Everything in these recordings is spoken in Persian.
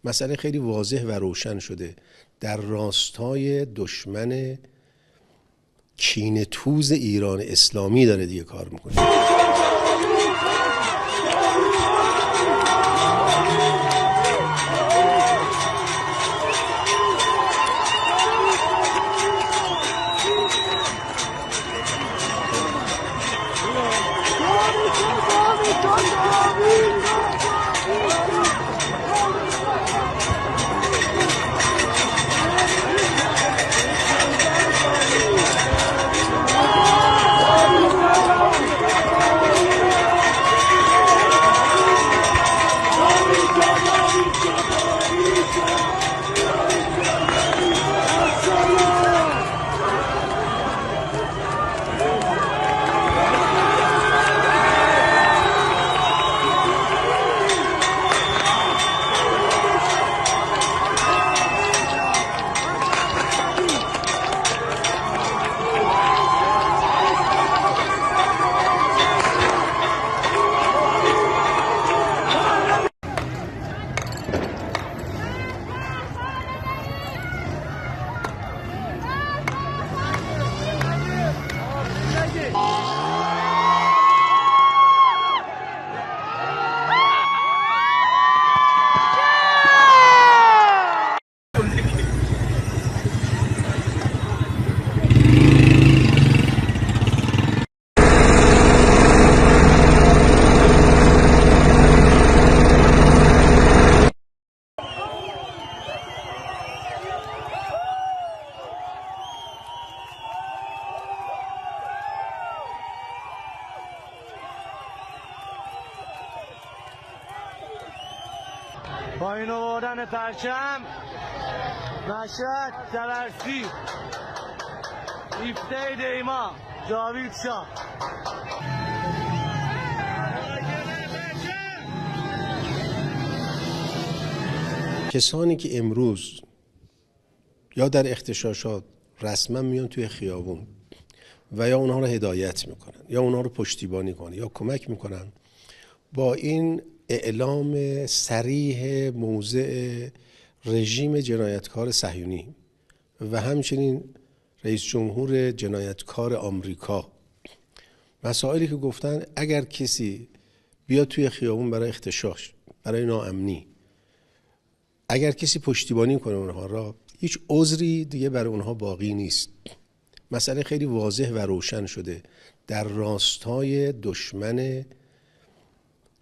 مسئله خیلی واضح و روشن شده، در راستای دشمن کینه‌توز ایران اسلامی داره دیگه کار میکنه. پایین آوردن پرچم، مشهد، تبرسی، 17 دیما، جاوید شاه. کسانی که امروز یا در اغتشاشات رسما میان توی خیابون و یا اونها رو هدایت میکنن یا اونها رو پشتیبانی کنن یا کمک میکنن، با این اعلام صریح موضع رژیم جنایتکار صهیونی و همچنین رئیس جمهور جنایتکار آمریکا، مسائلی که گفتن اگر کسی بیاد توی خیابون برای اغتشاش، برای ناامنی، اگر کسی پشتیبانی کنه اونها را، هیچ عذری دیگه برای اونها باقی نیست. مسئله خیلی واضح و روشن شده، در راستای دشمن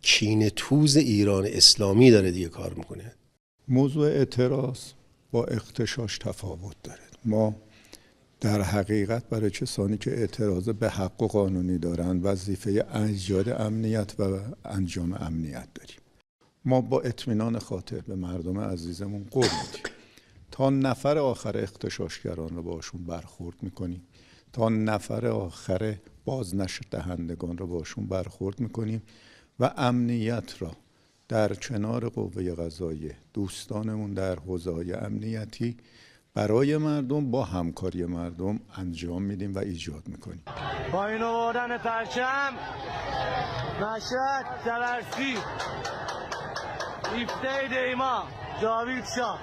کینه‌توز ایران اسلامی داره دیگه کار میکنه. موضوع اعتراض با اغتشاش تفاوت داره. ما در حقیقت برای کسانی که اعتراض به حق و قانونی دارند وظیفه ایجاد امنیت و انجام امنیت داریم. ما با اطمینان خاطر به مردم عزیزمون قول میدیم تا نفر آخر اغتشاشگران رو باشون برخورد میکنیم، تا نفر آخر بازنشر دهندگان رو باشون برخورد میکنیم و امنیت را در کنار قوه قضاییه، دوستانمون در حوزه‌های امنیتی برای مردم با همکاری مردم انجام میدیم و ایجاد میکنیم. پایین آوردن پرچم، مشهد، تبرسی، 17 دیما، جاوید شاه.